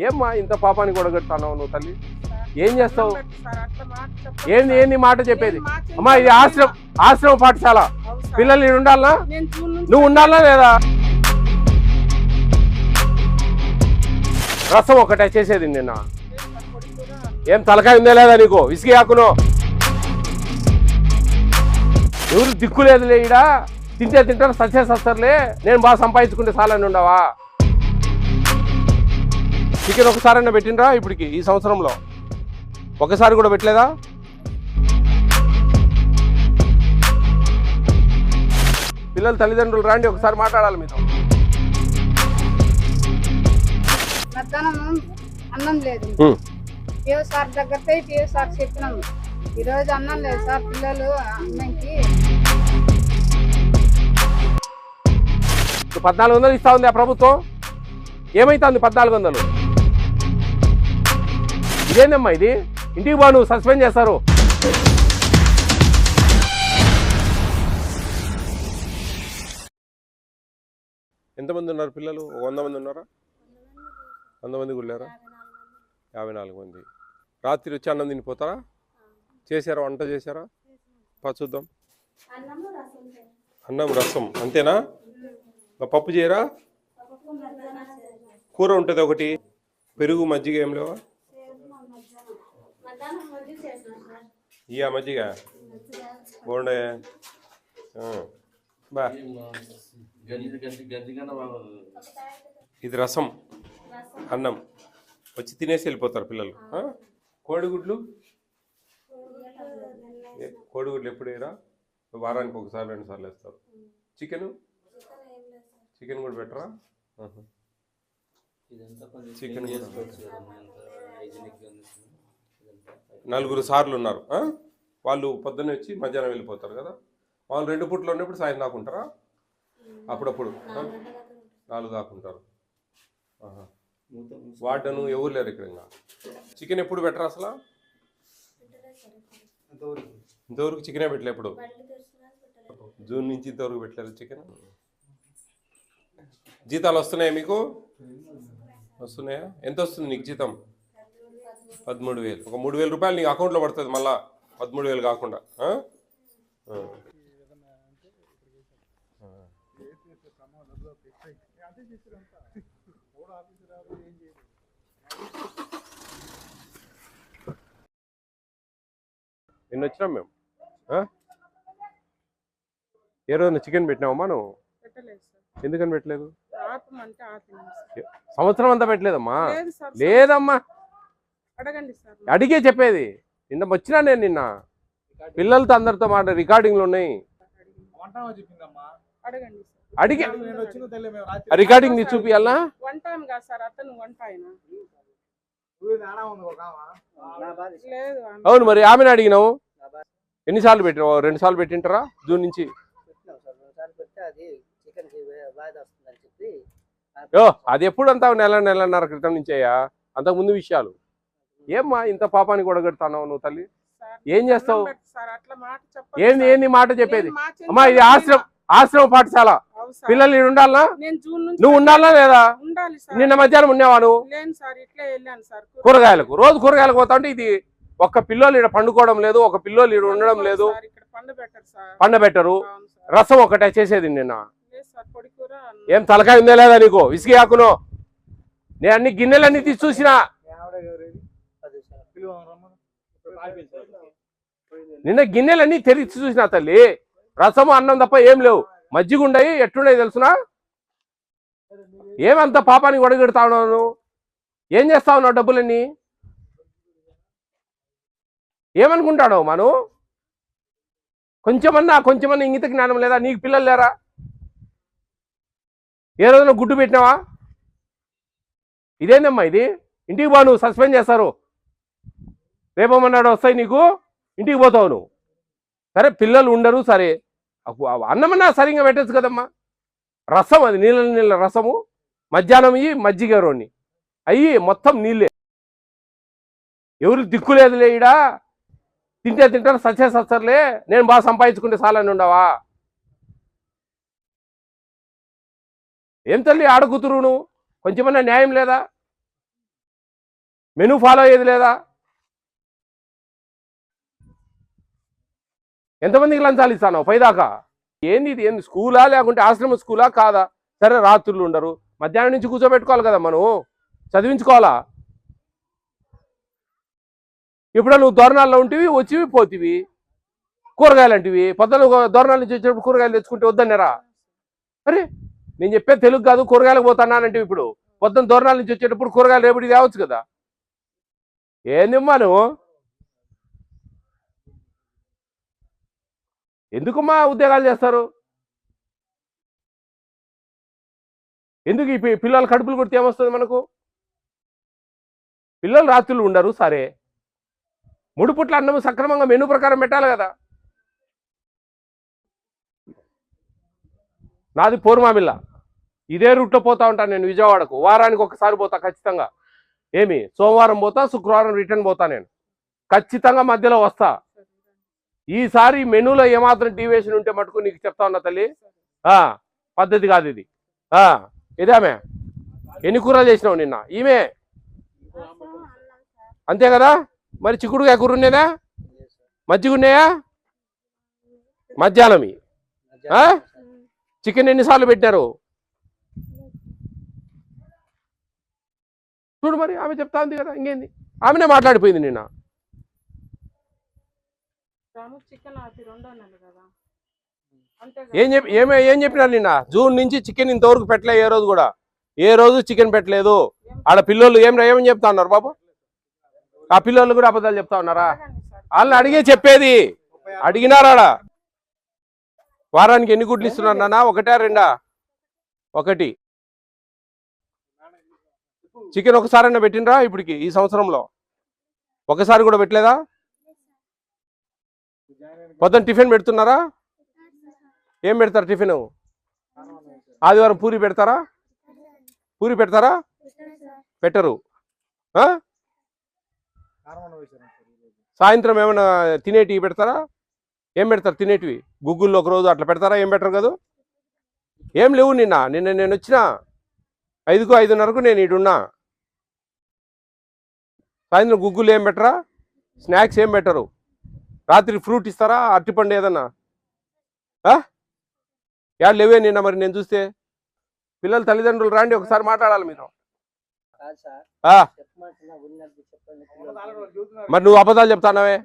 ఏమ్మా ఇంత పాపానికి కొడగొడతావు నువ్వు తల్లి? ఏం చేస్తావు? ఏంది ఏంది మాట చెప్పేది? అమ్మా ఇది ఆశ్రమ పాఠశాల, పిల్లలు నేను ఉండాలనా? నువ్వు ఉండాలనా లేదా? రసం ఒకటే చేసేది నిన్న. ఏం తలకాయ ఉందే లేదా నీకు? విసిగి ఆకును ఎవరు దిక్కు లేదులే, ఈడ తింటే తింటారు సచ్చేసేస్తారులే, నేను బాగా సంపాదించుకుంటే చాలని ఉండవా? చికెన్ ఒకసారైనా పెట్టినరా ఇప్పటికి? ఈ సంవత్సరంలో ఒకసారి కూడా పెట్టలేదా? పిల్లలు తల్లిదండ్రులు రాండి, ఒకసారి మాట్లాడాలి మీతో. అన్నం లేదు, పిఓ సార్ దగ్గర పిఓ సార్ చెప్పినాము, ఈరోజు అన్నం లేదు సార్ పిల్లలు అన్నంకి. 1400 ఇస్తా ఉంది ఆ ప్రభుత్వం, ఏమైతుంది 1400? ఇదేందమ్మా ఇది? ఇంటికి బా, నువ్వు సస్పెండ్ చేస్తారు. ఎంతమంది ఉన్నారు పిల్లలు? 100 మంది ఉన్నారా? 100 మంది గుళ్ళారా? 54 మంది. రాత్రి వచ్చి అన్నం తినిపోతారా? చేశారా? వంట చేశారా? చూద్దాం. అన్నం రసం అంతేనా? పప్పు చేయరా? కూర ఉంటుంది ఒకటి, పెరుగు మజ్జిగ ఏం లేవా? ఇయా మజ్జిగ బోండే బా. ఇది రసం అన్నం, వచ్చి తినేసి వెళ్ళిపోతారు పిల్లలు. కోడిగుడ్లు ఎప్పుడు వేయరా? వారానికి ఒకసారి 2 సార్లు వేస్తారు. చికెన్ కూడా పెట్టరా? చికెన్ 4 సార్లు ఉన్నారు. వాళ్ళు పొద్దున్నే వచ్చి మధ్యాహ్నం వెళ్ళిపోతారు కదా. వాళ్ళు 2 పూట్లు ఉన్నప్పుడు సాయంత్రం దాకుంటారా? అప్పుడప్పుడు 4 దాకుంటారు. వాటను ఎవరు లేరు ఇక్కడ. ఇంకా చికెన్ ఎప్పుడు పెట్టరా అసలు? ఇంతవరకు చికెనే పెట్టలే. ఎప్పుడు? జూన్ నుంచి ఇంతవరకు పెట్టలేదు చికెన్. జీతాలు వస్తున్నాయా మీకు? వస్తున్నాయా? ఎంత వస్తుంది నీకు జీతం? 13,000. ఒక 3,000 రూపాయలు నీకు అకౌంట్లో పడుతుంది మళ్ళా, 13,000 కాకుండా. నిన్న వచ్చినాం మేము. ఏ రోజున చికెన్ పెట్టినావమ్మా నువ్వు? ఎందుకని పెట్టలేదు? సంవత్సరం అంతా పెట్టలేదమ్మా. లేదమ్మా, అడిగే చెప్పేది. నిన్న వచ్చినా నేను, నిన్న పిల్లలతో అందరితో మాట రికార్డింగ్లు ఉన్నాయి. అడిగి రికార్డింగ్ ని చూపియాలనా? అవును, మరి ఆమెను అడిగినావు. ఎన్నిసార్లు పెట్టినావు? 2 సార్లు పెట్టింటారా జూన్ నుంచి? అది ఎప్పుడు అంతా నెలన్నర క్రితం నుంచి అయ్యా, అంతకుముందు విషయాలు. ఏమ్మా ఇంత పాపానికి కొడగొడతావు నువ్వు తల్లి? ఏం చేస్తావు? ఏంది మాట చెప్పేది? అమ్మా ఇది ఆశ్రమ పాఠశాల, పిల్లలు నేను ఉండాలనా? నువ్వు ఉండాలనా లేదా? నిన్న మధ్యాహ్నం ఉన్నావా నువ్వు? కూరగాయలకు రోజు కూరగాయలకు పోతా ఉంటే ఇది ఒక్క పిల్లోలు ఇక్కడ పండుకోవడం లేదు, ఒక పిల్లోలు ఇక్కడ ఉండడం లేదు. పండబెట్టరు. రసం ఒకటే చేసేది నిన్న. ఏం తలకాయ ఉందే లేదా నీకు? విసిగి ఆకును నేను అన్ని గిన్నెలన్నీ తీసి చూసినా. నిన్న గిన్నెలన్నీ తెరిచి చూసినా తల్లి. రసము అన్నం తప్ప ఏం లేవు. మజ్జిగ ఉండయి, ఎట్లుండయి తెలుసునా? ఏమంత పాపానికి ఒడగెడతా ఉన్నావు నువ్వు? ఏం చేస్తా ఉన్నావు డబ్బులన్నీ? ఏమనుకుంటాడు మనం? కొంచెమన్నా ఇంగిత జ్ఞానం లేదా? నీకు పిల్లలు లేరా? ఏ రోజున గుడ్డు పెట్టినావా? ఇదేందమ్మా ఇది? ఇంటికి బా, నువ్వు సస్పెండ్ చేస్తారు. రేపమన్నాడు వస్తాయి నీకు, ఇంటికి పోతావు నువ్వు. సరే పిల్లలు ఉండరు, సరే అన్నమన్నా సరిగ్గా పెట్టచ్చు కదమ్మా. రసం అది నీళ్ళ రసము, మధ్యాహ్నం ఇవి మజ్జిగ రోని అయ్యి మొత్తం నీళ్ళే. ఎవరికి దిక్కు లేదులే, ఈడ తింటే తింటారు సచ్చేసేస్తారులే, నేను బాగా సంపాదించుకుంటే చాలని ఉండవా? ఏం తల్లి ఆడకూతురు నువ్వు? కొంచెమన్నా న్యాయం లేదా? మెనూ ఫాలో అయ్యేది లేదా? ఎంతమందికి లంచాలు ఇస్తాను పైదాకా? ఏంది ఇది? ఏంది స్కూలా లేకుంటే ఆశ్రమ స్కూలా కాదా? సరే రాత్రులు ఉండరు, మధ్యాహ్నం నుంచి కూర్చోబెట్టుకోవాలి కదా, మనం చదివించుకోవాలా. ఇప్పుడు నువ్వు దోరణాల్లో ఉంటివి, వచ్చివి పోతివి, కూరగాయలు అంటివి. పొద్దున దోరణాల నుంచి వచ్చేటప్పుడు కూరగాయలు తెచ్చుకుంటే వద్దన్నారా? అరే నేను చెప్పేది తెలుగు కాదు, కూరగాయలకు పోతానంటే ఇప్పుడు పొద్దున దోరణాల నుంచి వచ్చేటప్పుడు కూరగాయలు రేపటి తేవచ్చు కదా. ఏందిమ్మా నువ్వు? ఎందుకమ్మా ఉద్యోగాలు చేస్తారు? ఎందుకు ఈ పిల్లలు కడుపులు కొడితే ఏమొస్తుంది మనకు? పిల్లలు రాత్రులు ఉండరు, సరే 3 పూట్ల అన్నం సక్రమంగా మెనూ ప్రకారం పెట్టాలి కదా. నాది పూర్మామిల్ల, ఇదే రూట్లో పోతా ఉంటాను నేను విజయవాడకు. వారానికి ఒకసారి పోతా ఖచ్చితంగా. ఏమి సోమవారం పోతా, శుక్రవారం రిటర్న్ పోతా. నేను ఖచ్చితంగా మధ్యలో వస్తా. ఈసారి మెనూలో ఏమాత్రం డీవియేషన్ ఉంటే మటుకు నీకు చెప్తా ఉన్నా తల్లి, పద్ధతి కాదు ఇది. ఇదామే ఎన్ని కూరలు చేసినావు నిన్న? ఈమె అంతే కదా. మరి చిక్కుడుగా కూర ఉండేదా? మజ్జిగ ఉన్నాయా? మధ్యాహ్నం చికెన్ ఎన్నిసార్లు పెట్టారు చూడు. మరి ఆమె చెప్తా ఉంది కదా, ఇంకేంది? ఆమెనే మాట్లాడిపోయింది నిన్న. ఏం చెప్పినారు నిన్న? జూన్ నుంచి చికెన్ ఇంతవరకు పెట్టలే, ఏ రోజు కూడా, ఏ రోజు చికెన్ పెట్టలేదు. ఆడ పిల్లలు ఏమని చెప్తా ఉన్నారు బాబు? ఆ పిల్లలు కూడా అబద్ధాలు చెప్తా ఉన్నారా? వాళ్ళని అడిగే చెప్పేది. అడిగినారా? వారానికి ఎన్ని గుడ్లు ఇస్తున్నారు నాన్న? 1 2? 1. చికెన్ ఒకసారైనా పెట్టినరా ఇప్పటికి? ఈ సంవత్సరంలో ఒకసారి కూడా పెట్టలేదా? పొద్దున్న టిఫిన్ పెడుతున్నారా? ఏం పెడతారు టిఫిన్? ఆదివారం పూరి పెడతారా? పూరి పెడతారా? పెట్టరు. సాయంత్రం ఏమైనా తినేటివి పెడతారా? ఏం పెడతారు తినేటివి? గుగ్గుల్లో ఒక రోజు అట్లా పెడతారా? ఏం పెట్టరు కదా. ఏం లేవు. నిన్న నేను వచ్చిన 5కు 5:30కు నేను ఇటున్నా. సాయంత్రం గుగ్గులు ఏం పెట్టరా? స్నాక్స్ ఏం పెట్టరు. రాత్రి ఫ్రూట్ ఇస్తారా? అరటిపండు ఏదన్నా? యాడ్ లేవే నిన్న. మరి నేను చూస్తే పిల్లల తల్లిదండ్రులు రాండి, ఒకసారి మాట్లాడాలి మీరు. మరి నువ్వు అబద్ధాలు చెప్తానవే?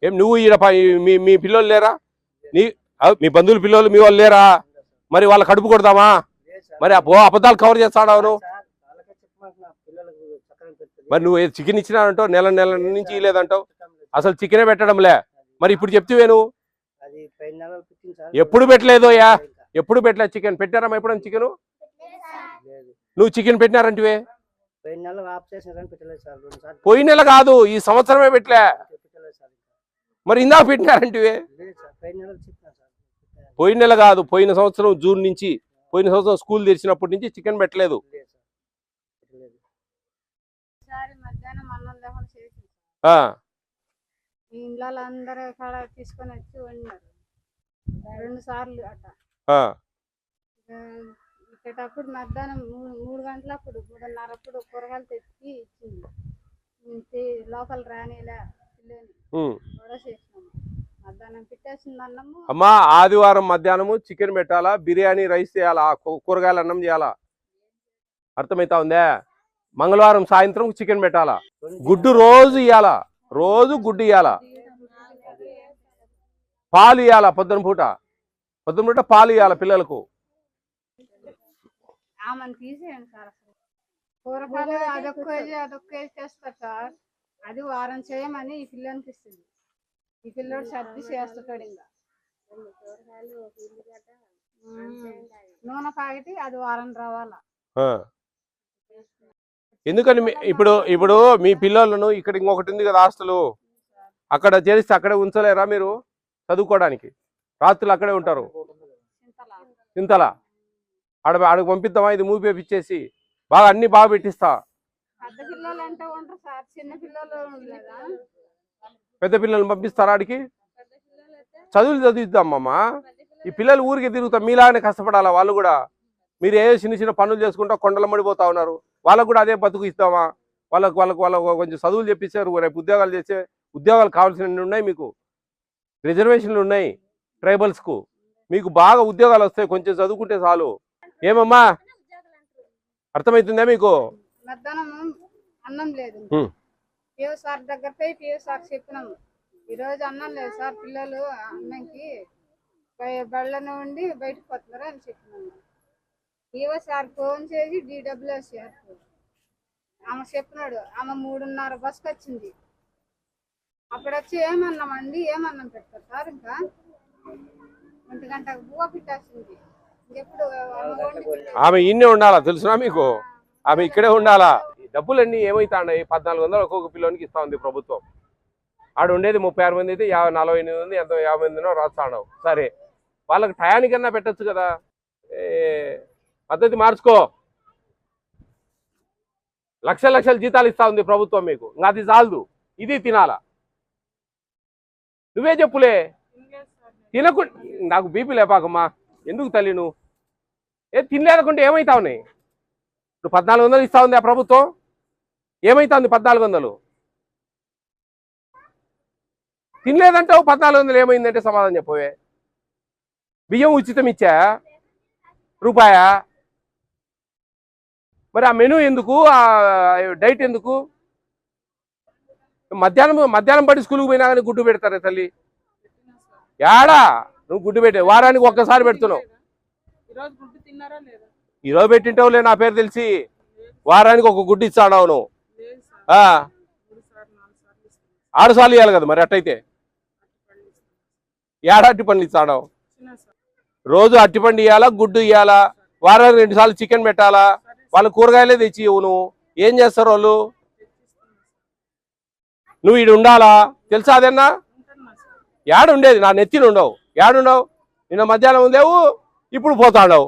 ఏం నువ్వు ఈడ మీ పిల్లలు లేరా? మీ బంధువుల పిల్లలు మీ వాళ్ళు లేరా? మరి వాళ్ళ కడుపు కొడదామా? మరి అబద్ధాలు కవర్ చేస్తాడావు నువ్వు. మరి నువ్వు చికెన్ ఇచ్చినానంటావు, నెల నుంచి ఇలేదంటావు, అసలు చికెనే పెట్టడంలే. మరి ఇప్పుడు చెప్తివే నువ్వు. ఎప్పుడు పెట్టలేదు ఎప్పుడు పెట్టలేదు చికెన్. పెట్టారమ్మా ఎప్పుడన్నా చికెన్? నువ్వు చికెన్ పెట్టినారంటివే? పోయిన నెల కాదు, ఈ సంవత్సరమే పెట్టలే. మరి ఇందాక పెట్టినారంటివే? పోయిన నెల కాదు, పోయిన సంవత్సరం జూన్ నుంచి, పోయిన సంవత్సరం స్కూల్ తెరిచినప్పటి నుంచి చికెన్ పెట్టలేదు. ఇంట్లో అందరూ తీసుకొని వచ్చి వండారు 2 సార్లు అట్ట. ఇచ్చేటప్పుడు మధ్యాహ్నం 3 గంటలప్పుడు 3:30 కూరగాయలు తెచ్చి ఇచ్చింది. లోపల రానిలా పిల్లని కూడా చేసినాము. మధ్యాహ్నం పెట్టేసింది అన్నము. అమ్మా ఆదివారం మధ్యాహ్నము చికెన్ పెట్టాలా, బిర్యానీ రైస్ చేయాలా, కూరగాయలు అన్నం చేయాలా? అర్థమైతా ఉందే? మంగళవారం సాయంత్రం చికెన్ పెట్టాలా, గుడ్డు రోజు ఇవ్వాలా, రోజు గుడ్డు ఇవ్వాలా, పాలు ఇవ్వాలా, పొద్దున పూట పాలు ఇవ్వాలా పిల్లలకు. కూరగాయలు అదొక్క కేజీ చేస్తారు సార్. అది వారం చేయమని ఈ పిల్లలకి ఇస్తుంది. ఈ పిల్లోడు సర్ది చేస్తాడు. ఇంకా నూనె ప్యాకెట్ అది వారం రావాలా. ఎందుకని ఇప్పుడు మీ పిల్లలను ఇక్కడ ఇంకొకటి ఉంది కదా హాస్టల్, అక్కడ చేరిస్తే అక్కడే ఉంచలేరా మీరు చదువుకోవడానికి? రాత్రులు అక్కడే ఉంటారు. చింతలా ఆడకు పంపిద్దామా? ఇది మూవీ పేపిచ్చేసి బాగా అన్ని బాగా పెట్టిస్తా. పెద్ద పిల్లల్ని పంపిస్తారా ఆడికి? చదువులు చదివిద్దామమ్మా. ఈ పిల్లలు ఊరికి తిరుగుతా, మీలాగానే కష్టపడాలా వాళ్ళు కూడా. మీరు ఏ చిన్న చిన్న పనులు చేసుకుంటా కొండల మడిపోతా ఉన్నారు. వాళ్ళకు కూడా అదే బతుకు ఇస్తామా? వాళ్ళకు కొంచెం చదువులు చెప్పించారు, రేపు ఉద్యోగాలు చేసే ఉద్యోగాలు కావాల్సినవి ఉన్నాయి, మీకు రిజర్వేషన్లు ఉన్నాయి ట్రైబల్స్కు, మీకు బాగా ఉద్యోగాలు వస్తాయి కొంచెం చదువుకుంటే చాలు. ఏమమ్మా అర్థమవుతుందా మీకు? మధ్యాహ్నం అన్నం లేదు. పిఓ సార్ దగ్గర పోయి పిఓ సార్ చెప్పినాము, ఈరోజు అన్నం లేదు సార్, పిల్లలు అన్నంకి బళ్ళ నుండి బయటకు పోతున్నారు అని చెప్పినాము. పిఓ సార్ ఫోన్ చేసి DWSR ఆమె చెప్పినాడు, ఆమె 3:30 బస్కి వచ్చింది. అప్పుడు వచ్చి ఏమన్నామండి, ఏమన్నాం పెడతారు సార్, ఇంకా 1 గంటకు బువ్వ పెట్టాల్సింది. ఇంకెప్పుడు ఆమె ఇన్నే ఉండాలా తెలుసునా మీకు? ఆమె ఇక్కడే ఉండాలా. డబ్బులన్నీ ఏమవుతాయి? 1400 ఒక్కొక్క పిల్లోనికి ఇస్తా ఉంది ప్రభుత్వం. ఆడు ఉండేది 36 మంది అయితే 48 మంది ఎంతో 50 మందినో రాస్తాడు. సరే, వాళ్ళకి టయానికన్నా పెట్టచ్చు కదా. పద్ధతి మార్చుకో. లక్షల జీతాలు ఇస్తా ఉంది ప్రభుత్వం మీకు, ఇంకా అది చాలదు, ఇది తినాలా. నువ్వే చెప్పులే, తినకు. నాకు బీపీ లేపాకమ్మా, ఎందుకు తల్లి నువ్వు తినలేదనుకుంటే ఏమవుతావున్నాయి? నువ్వు 1400 ఇస్తా ఉంది ఆ ప్రభుత్వం, ఏమైతుంది 1400? తినలేదంటావు, 1400 ఏమైందంటే సమాధానం చెప్పవే. బియ్యం ఉచితం ఇచ్చా రూపాయా? మరి ఆ మెనూ ఎందుకు, ఆ డైట్ ఎందుకు? మధ్యాహ్నం పడి స్కూల్కి పోయినా కానీ గుడ్డు పెడతారే తల్లి. యాడా నువ్వు గుడ్డు పెట్టే? వారానికి ఒక్కసారి పెడుతున్నావు. ఈరోజు పెట్టింటావులే, నా పేరు తెలిసి. వారానికి ఒక గుడ్డు ఇస్తాడావు నువ్వు. 6 సార్లు ఇవ్వాలి కదా మరి. అట్టయితే ఏడా అట్టి పండ్లు ఇస్తాడావు? రోజు అట్టిపండు ఇవ్వాలా, గుడ్డు ఇవ్వాలా, వారానికి 2 సార్లు చికెన్ పెట్టాలా, వాళ్ళు కూరగాయలే తెచ్చి ఇవ్వు. నువ్వు ఏం చేస్తారు వాళ్ళు? నువ్వు ఈడు ఉండాలా తెలుసా? అదేనా ఏడుండేది? నా నెత్తిని ఉండవు. ఏడుండవు? నిన్న మధ్యాహ్నం ఉండేవు, ఇప్పుడు పోతాడవు.